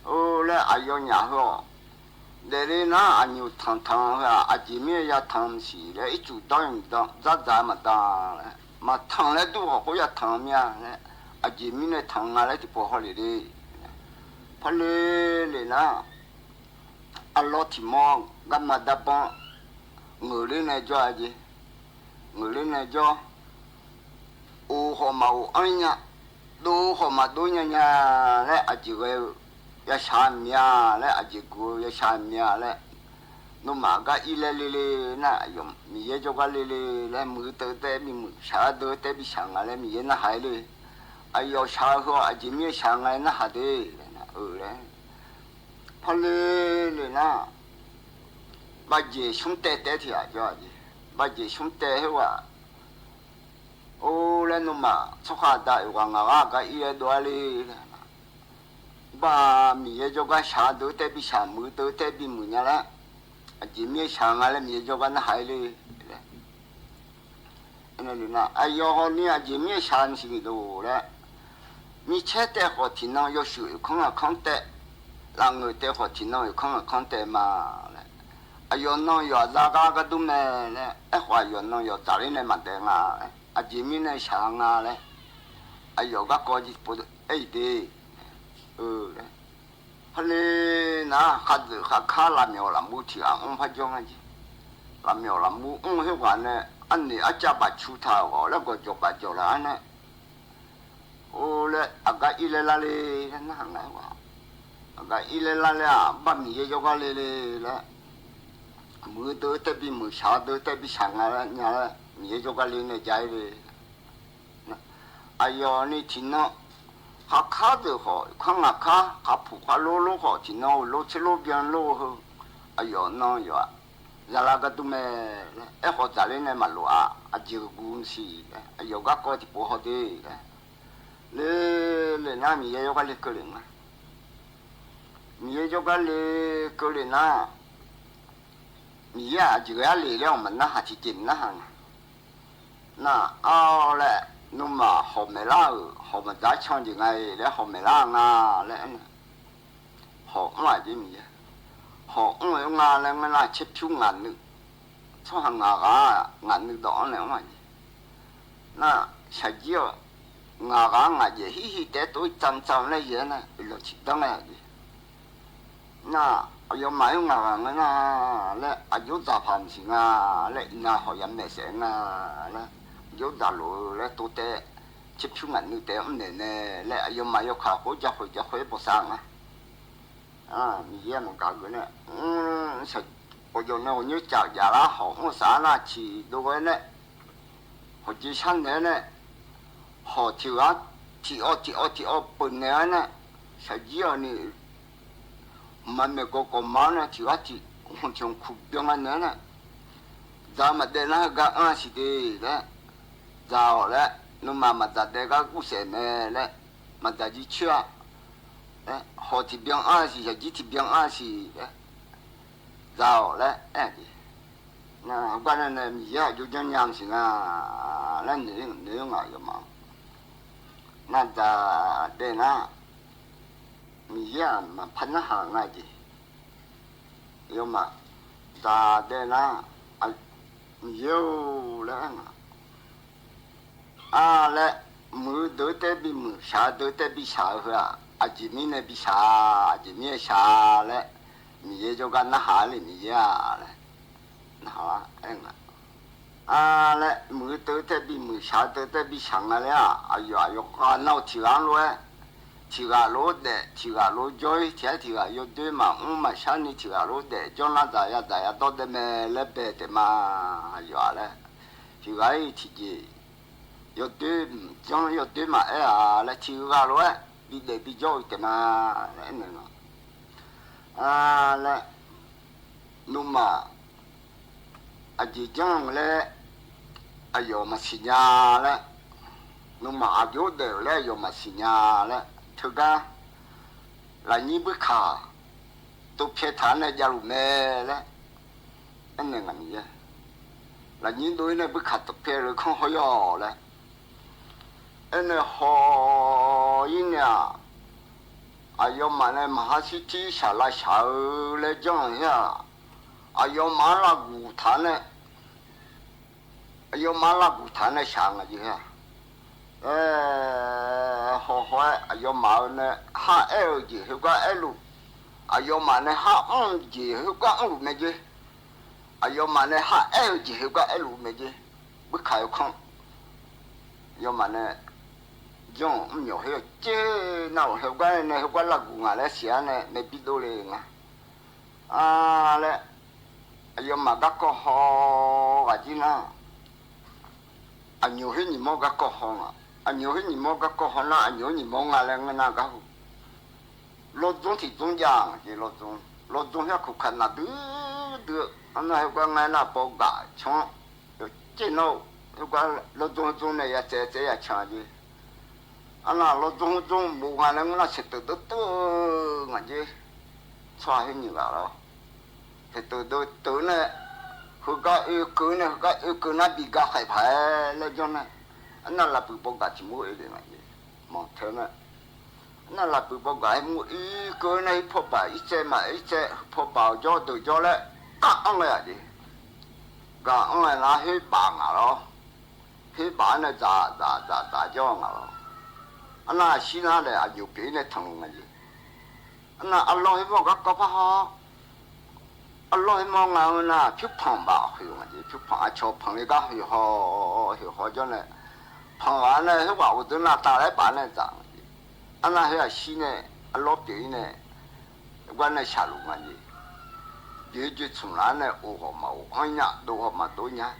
Speaker 11: โอ้แล้วอายุเนี่ยเหรอเดี๋ยวนะอันยูทั้งเหรออาจีเมียยาทั้งสิแล้วอีจุดต้องจะมาตั้ง嘛烫来都好要烫面呢，前面呢烫下来就不好了的，怕嘞呢，老天毛干嘛的帮，我嘞呢叫啥子？我嘞呢叫，好嘛安呀，都好嘛都呀嘞，这个要下面嘞，这个要下面嘞， nó mà cái ile lele na yom mi ye cho cái lele là mưa tới tới mi mưa sa tới tới bị sang lại mi ye na hai le ai yo sa ho ai chỉ mi sang lại na hai đấy đấy phải le na bây giờ chúng ta tới thì à cho gì bây giờ chúng ta hiểu à ô lên nó mà số hai đại hoàng ngã cái ile đó le ba mi ye cho cái sa tới tới bị sang mưa tới tới bị mưa nhá là chỉ mi sang lại mi cho cái na hai le nên là ai yo ho ni chỉ mi sang gì đâu đấy mi chết để họ thì nó有时không得，让người để họ thì nó không得嘛嘞，有那有那个都没嘞，话有那有家里那么的啊嘞，前面那上啊嘞，有个高级不的，嘞，后来那还看了没有了，没听啊，怕讲啊，了没有了，没那话呢，安尼家把出头哦，那个就把就了安呢。ô le aga ile la le na hang na wa aga ile la le ba mi ye yo ga le le mu do te bi mu sha do te bi sang la nya la mi ye yo ga le ne jai le na ayo ni tin no ha kha de ho khang a kha pu kha lo ho tin no lo che lo bian lo ho ayo no yo ya la ga tu me e ho za le ne ma lo a ji gu si ayo ga ko ti po ho de le na mi ye yo ka le ko le na mi ye yo ka le ko le na mi ya ji ga le le ma na ha ti tin na ha na a le nu ma ho me la ho ma da chang ji ngai le ho me la na le ho ma ji mi ye ho nga le na che pyu nga nu so ha nga nu do le ma ji na sa ji ngà gì hi để tôi chăm chăm lấy gì nè lo chỉ đăng này na ayo mai ngà na le ayo za phàm si ngà le na ho yam ne se ngà le yo da lo le to te chip chu ngàn nu te ne le ayo mai yo kha ho ja bo sang mi ye mo ka gu ne sa o yo ne o nyu cha ya la ho mo sa na chi do go ne ho ji san ne họ thì bận này nè, sao giờ này mà mẹ có máu nè thì không chịu khục 병 anh nè, giờ mà để nó gặp anh gì đấy, giờ đấy, nó mà giờ để cái cú sẻ nè đấy, mà giờ chỉ chưa, đấy, họ thì 병 anh gì, giờ chỉ 병 anh gì đấy, giờ đấy, nè, cái này mình giờ就这样子啊，那你啊有吗？那在对那，米呀嘛喷那行那的，有嘛，在对那米有了嘞，木都得比木，啥都得比啥去啊，前面那比啥，前面啥嘞，米就干那下里米呀嘞，那好啊，嘞，木都得比木，啥都得比上啊嘞啊！哎呦，看到提案路的，提案路追，提案有对嘛，嘛上你提案路的，将那咋呀到的me来白的嘛，哎呦嘞，提案一提的，有对，将有对嘛嘞提案路比的比较的嘛，嘞，弄嘛，就将嘞。ayo masinya le numa agyo de le ayo masinya le thuga la ni bu kha to phe than le jalu me le anh này làm gì là ni đối ne bu kha to phe le không ho yo le anh này ho yin ya ayo ma ne mahasiti sala sha le jong ya ayo ma la gu than ne ayo malah bukan sang aja ya, ayo mau ne HL je, juga elu, ayo mana HM je, juga elu meje, ayo mana HL je, juga elu meje, bukan kong, ayo mana jong nhiều hiểu chứ nào hiểu cái này hiểu cái là cũng là xía này này biết đâu liền lệ ayo magako ho ajina anyo hini mo gako ho nga anyo hini mo gako ho na anyo ni mo nga le nga ga lo zong ti zong yang ji lo zong ya ku kan na du ana ga nga na bo ga chong ji no ga lo zong ne ya che ya cha ji ana lo zong mo nga le nga se tu nga ji cha hini ga lo thì từ này cứ cứ nó bị gạt phải phải lên cho này nó là bị bóc gạt chỉ mũi để mà gì mà thế này nó là bị bóc gạt mũi cứ này phô bày ít xe phô bào cho từ cho đấy các ông này gì các ông này là hết bảng à đó hết bảng này giả cho à đó anh là xin nó để nhiều cái này thằng này gì anh là anh lo hết bao các có phải không alloy mong ngao na phiếu phong bảo hiểu mà gì phiếu phong cho phong cái đó hiểu họ cho này phong完呢เขาบอกว่า那打来板呢长anh là hay xí呢alloy bị呢quan呢下路嘛gì giờ就从来呢我好嘛我看呀都好嘛都呀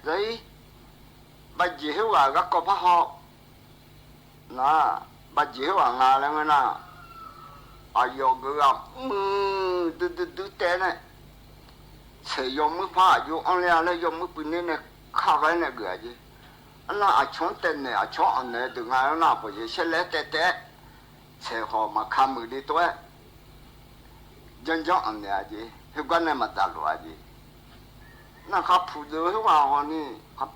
Speaker 11: đấy bây giờ hiểu là các có phải họ na bây giờ hiểu là ngà lên na ayo cái từ té này sẽ dùng mức phá dùng anh là dùng mức bình này khá cái này cái gì anh là ở chỗ tên này ở chỗ anh này từ ngày nào bây giờ sẽ lấy té sẽ họ mà khám người đi thôi dân chúng anh này gì cái quan này mà trả lời gì nó khắp phụ nữ hết vào này khắp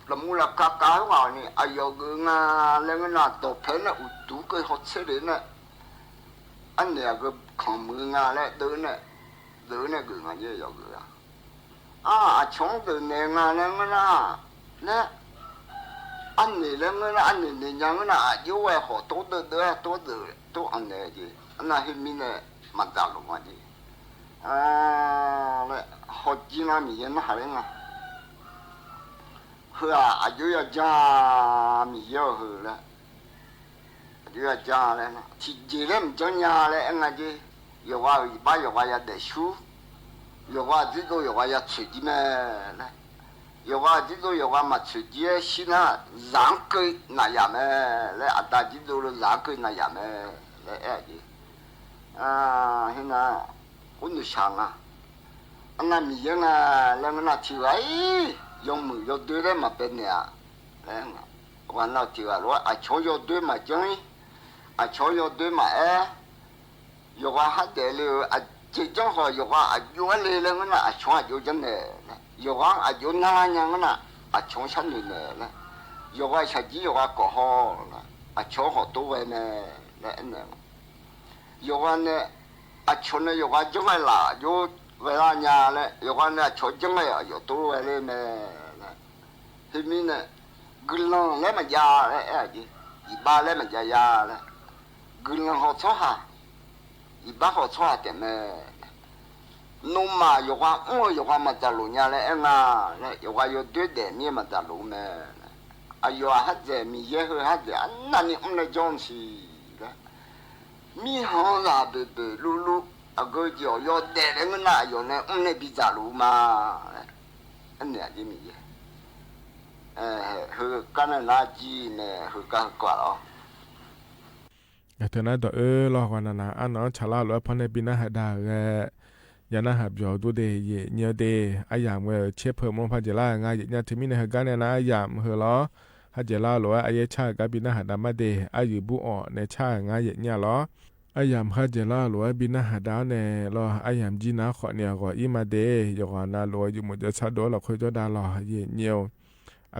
Speaker 11: là mua là cá hết vào này ai yêu cái nga lên cái nào tổ phế này đủ cái hot sẽ đến này anh này cái khám người nga này đứa này cái nga gì rồi cái chống từ này nga lên cái nào nè anh này lên cái nào anh này nhang cái nào yêu ai họ tốt anh này gì anh này hình như này mà trả lời mà gì họ chỉ là mình nó hay nga hư yêu cha mình yêu hư là yêu cha là thì chỉ là mình cho nhà là anh gì yêu qua ba yêu qua để chú yêu qua chỉ có yêu qua chơi gì mà yêu qua chỉ có yêu qua mà chơi gì xin ha giảng cái này à mà lại ở đây chỉ có giảng cái này à mà lại gì hiện nay cũng sang anh làm gì là nó chịu ấy dùng mười vô đứa đấy mà bên nhà đấy còn nó chịu rồi cho vô đứa mà chơi cho vô đứa mà vô qua hát để lưu chỉ cho họ vô qua vô lên lên nó cho vô chân này vô qua vô na nhang nó cho chân này vô qua sẽ chỉ vô qua cổ họ cho họ tu về này đấy vô qua này cho nó vô qua chỗ này là vô về là nhà này, yêu quan này cho chúng mày ở chỗ về đây mà, thì mình này, gửi lòng lấy mà già đấy, gì, ba lấy mà già đấy, gửi lòng họ cho ha, ba họ cho ha tiền này, nôm mà yêu quan mà trả lũ nhà này anh yêu quan yêu đứa để mi mà trả lũ mà, yêu hát gì mi dễ hơn hát gì, anh này ông này chọn gì đấy, mi họ là bề lu cái chỗ yo để lên cái nào yo này ông này bị trả lũ mà anh này gì mình hư cái này là gì này hư cái quả đó
Speaker 4: thế này đó lo còn là anh nói chả là lo phần này bị na hạt đà cái nhà na hạt giò tôi để nhiều để ai làm cái chế phẩm món phải chỉ là ngay nhà thì mình này cái này là ai làm hư lo hay chỉ là lo ai chơi cái bị na hạt đà mà để ai dự bu ở này chơi ngay nhà lo ai làm hết giờ là lúa bị na hạt đào này lo ai làm gì na khỏi nhiều gọi im mà để giờ còn là lúa dùng một giờ sau đó là khơi cho đào lò nhiều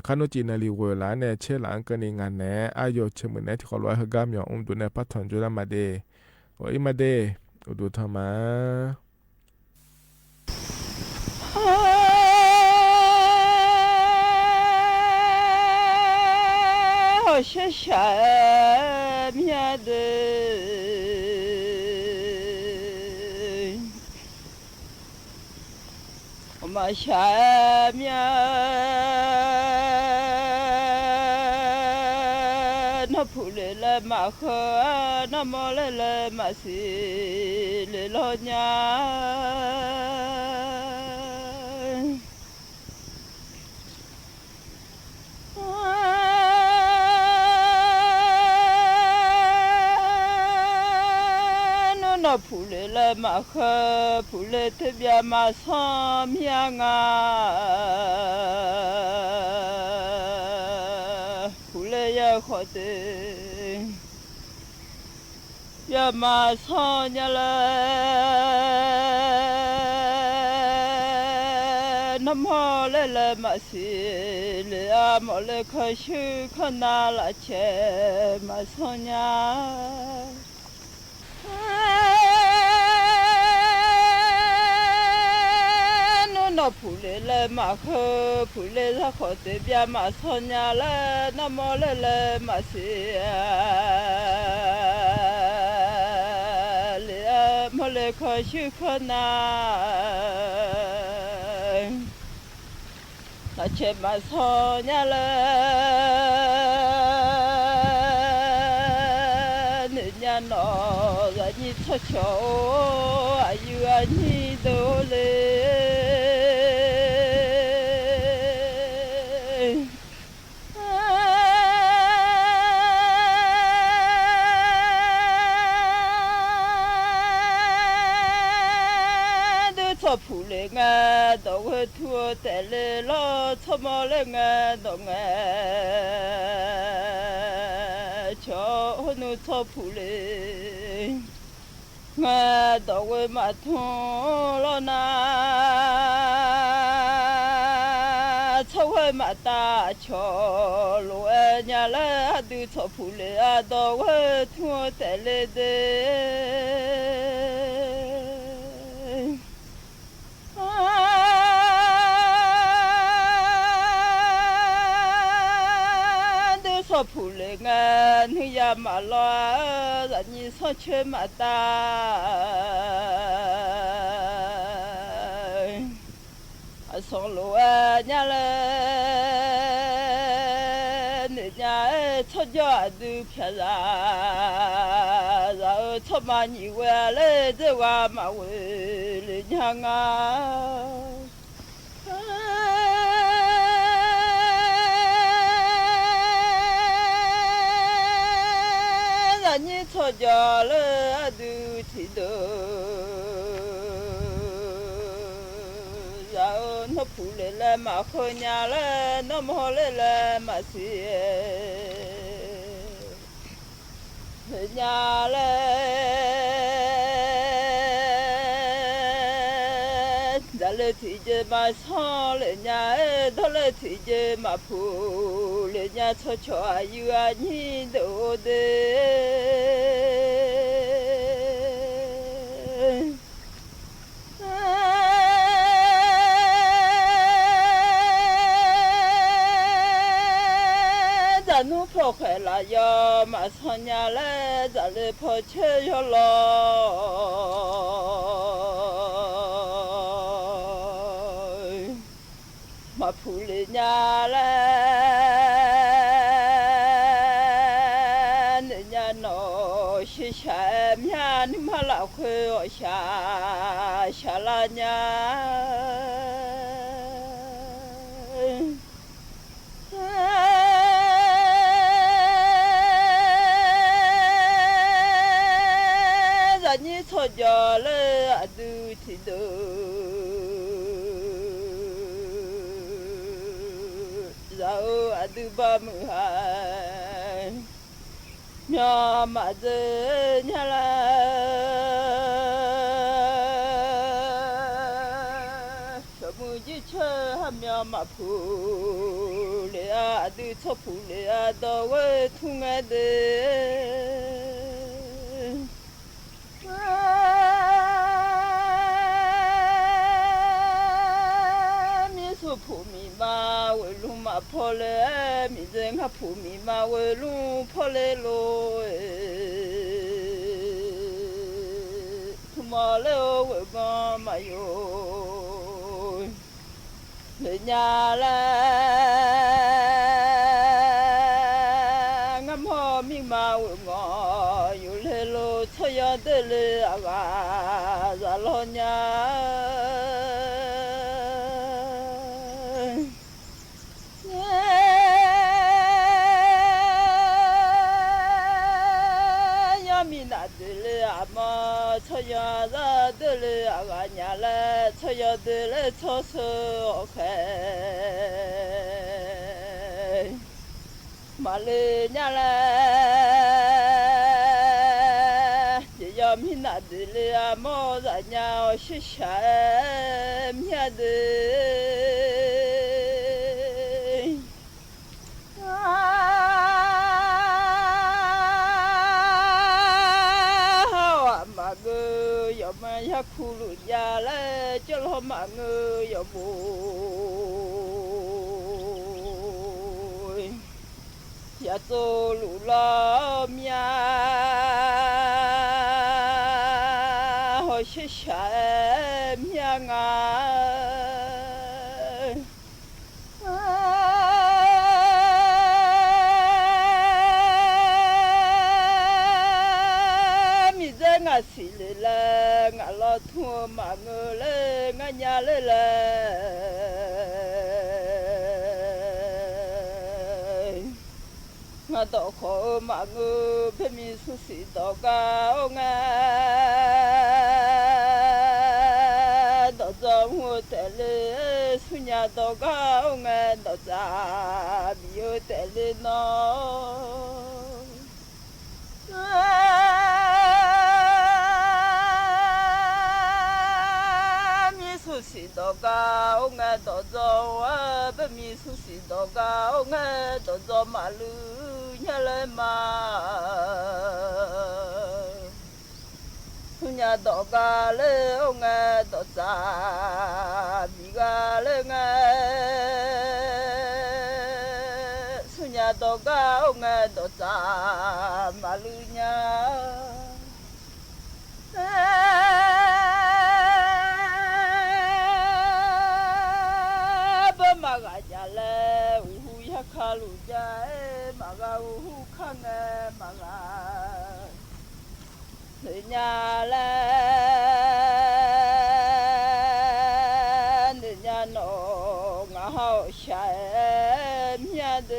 Speaker 4: khán giả này liu là này chơi là cái này ngàn này ai vô chơi mình này thì có lúa hơi gam nhỏ tụi này bắt thằng cho mà để gọi im mà để tụi thằng mà
Speaker 13: 好些下面的。mà xa mía nó phụ lệ mà khờ nó mò lệ mà xì lệ lo nhà 普雷了马赫普雷特别马上面啊，普雷也好的，也马上呀了，那么来了马西了啊，莫来可修可拿了钱马上呀。那普雷了马赫普雷他好的边马上呀了，那么来了马西了，莫来可修可拿，那钱马上呀了，人家那让你出糗，哎呦啊你都来。普雷啊，都会拖带来了，怎么来啊？都啊，叫侬做普雷，啊，都会马桶了那，才会马大桥路啊，伢来都做普雷啊，都会拖带来的。普雷啊，你呀马拉，让你上去马达，上路啊，伢嘞，人家出家都偏啥，然后出马你回来这话马回人家啊。你出家了都知道，然后那普来了马好伢了，那么好来了马谁？伢嘞，咱来推荐马上人家，他来推荐马普，人家出家有啊你都的。咱弄跑坏了呀，马上伢来，咱来跑去要了。马普里伢来，人家闹些下面你妈老会哦下了伢。你出家了都知道，然后都把门喊，娘妈子娘啦，小母鸡吃还娘妈铺嘞啊，都出铺嘞啊，到我痛爱的。普米嘛，为路嘛跑来，民人哈普米嘛，为路跑来咯哎，他妈来为个嘛哟，人家来，俺跑米嘛为我，有来咯，这样的嘞啊哇，咱老娘。ยาดาเดลอากาญาเลชยาเดลชอสโอเคมาเลยญาเลจะยอมหินาเดลโมดาญาชิชาเมียเดยาคูลุยาเลจลหมาเงยยบุยยาโตลุลามียาโหชิชามียางามีเจงาสิเลงาลอทัวมาเงเลงาญาเลงาตอขอมาเงเพมีสุสิตอกาองาดอจอมหัวเตเลสุญญาตอกาองาดอจาบิโยเตเลนอสุสิดอกาองเงดอจอเบมีสุสิดอกาองเงดอจอมาลืญาเลมาสุญญาดอกาเลองเงดอจาบิกาเลงสุญญาดอกาองเงดอจามาลืญาคาลุยาเมากาหูขังเมากาเนียเลเนียโนงาเฮาชาเมียเด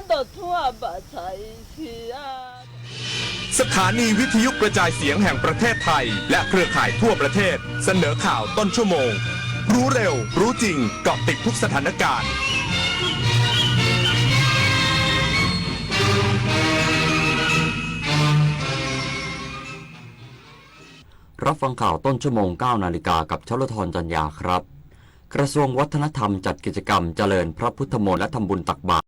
Speaker 13: ดอทัวบะไทยเสีย
Speaker 14: สถานีวิทยุกระจายเสียงแห่งประเทศไทยและเครือข่ายทั่วประเทศเสนอข่าวต้นชั่วโมงรู้เร็วรู้จริงเกาะติดทุกสถานการณ์
Speaker 15: รับฟังข่าวต้นชั่วโมง 9 นาฬิกากับชลธรจัญญาครับกระทรวงวัฒนธรรมจัดกิจกรรมเจริญพระพุทธมนต์และทำบุญตักบาตร